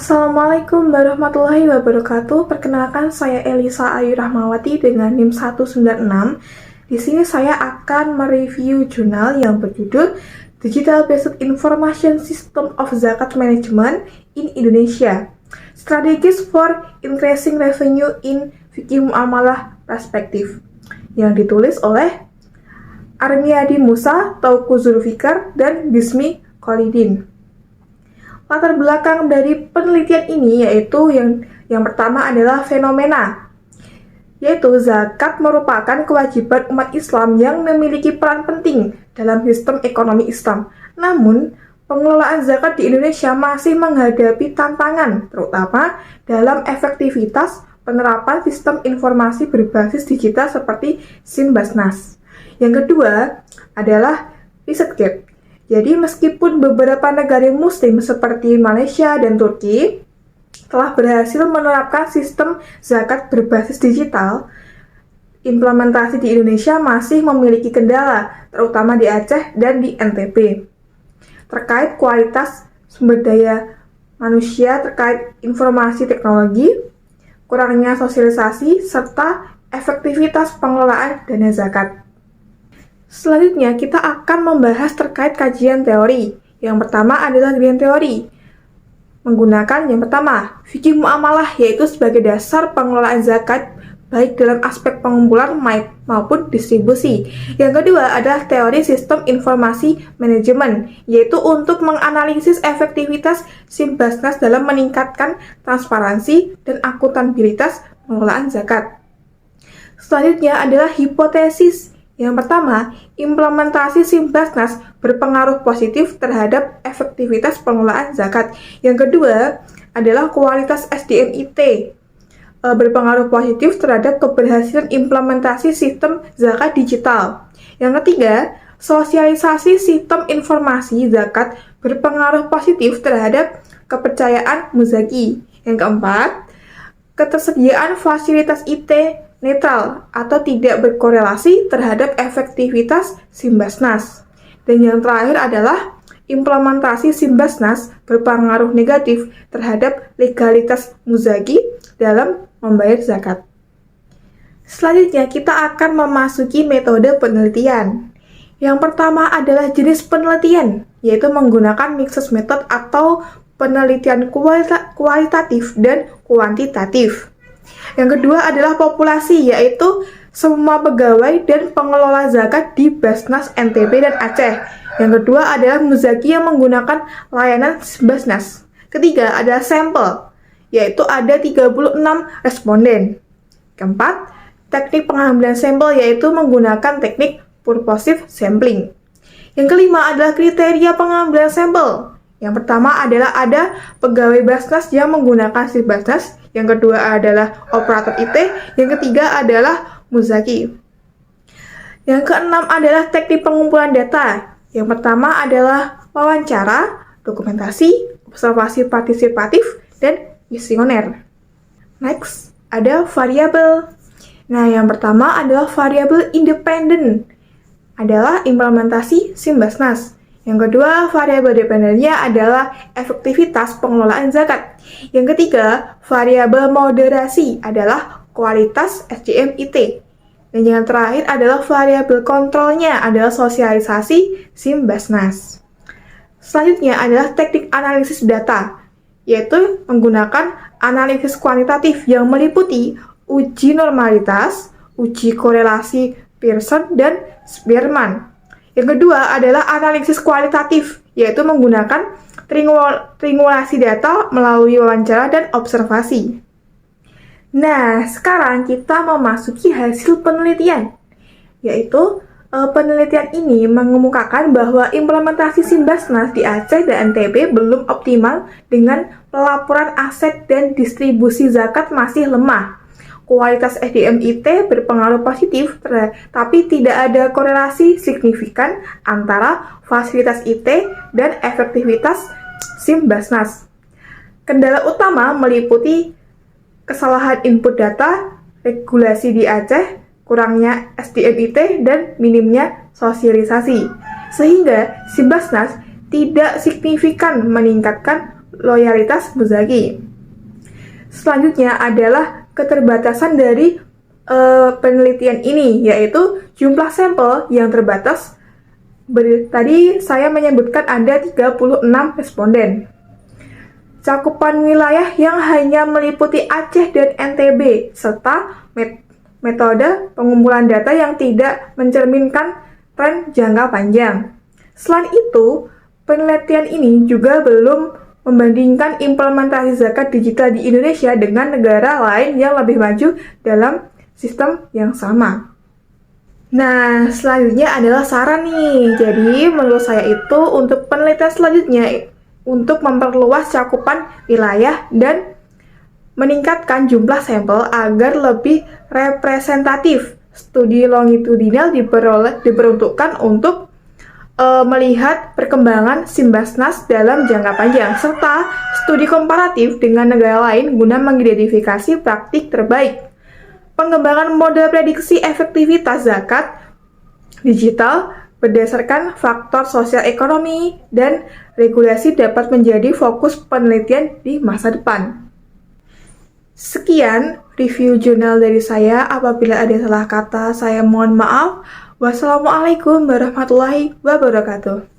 Assalamualaikum warahmatullahi wabarakatuh. Perkenalkan, saya Elisa Ayu Rahmawati dengan NIM 196. Di sini saya akan mereview jurnal yang berjudul Digital Based Information System of Zakat Management in Indonesia, Strategies for Increasing Revenue in Fikih Muamalah Perspektif, yang ditulis oleh Armiadi Musa, Tauku Zulfikar, dan Bismi Khalidin. Latar belakang dari penelitian ini yaitu yang pertama adalah fenomena, yaitu zakat merupakan kewajiban umat Islam yang memiliki peran penting dalam sistem ekonomi Islam. Namun, pengelolaan zakat di Indonesia masih menghadapi tantangan, terutama dalam efektivitas penerapan sistem informasi berbasis digital seperti SIM Basnas. Yang kedua adalah riset gap. Jadi meskipun beberapa negara muslim seperti Malaysia dan Turki telah berhasil menerapkan sistem zakat berbasis digital, implementasi di Indonesia masih memiliki kendala, terutama di Aceh dan di NTB, terkait kualitas sumber daya manusia terkait informasi teknologi, kurangnya sosialisasi, serta efektivitas pengelolaan dana zakat. Selanjutnya, kita akan membahas terkait kajian teori. Yang pertama adalah Green Theory. Menggunakan yang pertama, fikih muamalah, yaitu sebagai dasar pengelolaan zakat, baik dalam aspek pengumpulan maupun distribusi. Yang kedua adalah teori sistem informasi manajemen, yaitu untuk menganalisis efektivitas SIM Basnas dalam meningkatkan transparansi dan akuntabilitas pengelolaan zakat. Selanjutnya adalah hipotesis. Yang pertama, implementasi SIM Basnas berpengaruh positif terhadap efektivitas pengelolaan zakat. Yang kedua adalah kualitas SDM IT berpengaruh positif terhadap keberhasilan implementasi sistem zakat digital. Yang ketiga, sosialisasi sistem informasi zakat berpengaruh positif terhadap kepercayaan muzaki. Yang keempat, ketersediaan fasilitas IT netral atau tidak berkorelasi terhadap efektivitas SIM Basnas. Dan yang terakhir adalah implementasi SIM Basnas berpengaruh negatif terhadap legalitas muzaki dalam membayar zakat. Selanjutnya kita akan memasuki metode penelitian. Yang pertama adalah jenis penelitian, yaitu menggunakan mixed method atau penelitian kualitatif dan kuantitatif. Yang kedua adalah populasi, yaitu semua pegawai dan pengelola zakat di Basnas, NTB, dan Aceh. Yang kedua adalah muzaki yang menggunakan layanan Basnas. Ketiga adalah sampel, yaitu ada 36 responden. Keempat, teknik pengambilan sampel, yaitu menggunakan teknik purposive sampling. Yang kelima adalah kriteria pengambilan sampel. Yang pertama adalah ada pegawai Basnas yang menggunakan SIM Basnas. Yang kedua adalah operator IT. Yang ketiga adalah muzaki. Yang keenam adalah teknik pengumpulan data. Yang pertama adalah wawancara, dokumentasi, observasi partisipatif, dan kuesioner. Next, ada variabel. Nah, yang pertama adalah variabel independen. Adalah implementasi SIM Basnas. Yang kedua, variabel dependennya adalah efektivitas pengelolaan zakat. Yang ketiga, variabel moderasi adalah kualitas SDM IT. Dan yang terakhir adalah variabel kontrolnya adalah sosialisasi SIM Basnas. Selanjutnya adalah teknik analisis data, yaitu menggunakan analisis kuantitatif yang meliputi uji normalitas, uji korelasi Pearson, dan Spearman. Yang kedua adalah analisis kualitatif, yaitu menggunakan triangulasi data melalui wawancara dan observasi. Nah, sekarang kita memasuki hasil penelitian, yaitu penelitian ini mengemukakan bahwa implementasi SIM Basnas di Aceh dan NTB belum optimal dengan pelaporan aset dan distribusi zakat masih lemah. Kualitas SDM IT berpengaruh positif, tapi tidak ada korelasi signifikan antara fasilitas IT dan efektivitas SIM Basnas. Kendala utama meliputi kesalahan input data, regulasi di Aceh, kurangnya SDM IT, dan minimnya sosialisasi, sehingga SIM Basnas tidak signifikan meningkatkan loyalitas Muzaki. Selanjutnya adalah keterbatasan dari penelitian ini, yaitu jumlah sampel yang terbatas. Tadi saya menyebutkan ada 36 responden. Cakupan wilayah yang hanya meliputi Aceh dan NTB, serta metode pengumpulan data yang tidak mencerminkan tren jangka panjang. Selain itu, penelitian ini juga belum membandingkan implementasi zakat digital di Indonesia dengan negara lain yang lebih maju dalam sistem yang sama. Nah, selanjutnya adalah saran nih. Jadi, menurut saya itu untuk penelitian selanjutnya untuk memperluas cakupan wilayah dan meningkatkan jumlah sampel agar lebih representatif. Studi longitudinal diperuntukkan untuk melihat perkembangan Simbasnas dalam jangka panjang, serta studi komparatif dengan negara lain guna mengidentifikasi praktik terbaik. Pengembangan model prediksi efektivitas zakat digital berdasarkan faktor sosial ekonomi dan regulasi dapat menjadi fokus penelitian di masa depan. Sekian review jurnal dari saya. Apabila ada salah kata, saya mohon maaf. Wassalamualaikum warahmatullahi wabarakatuh.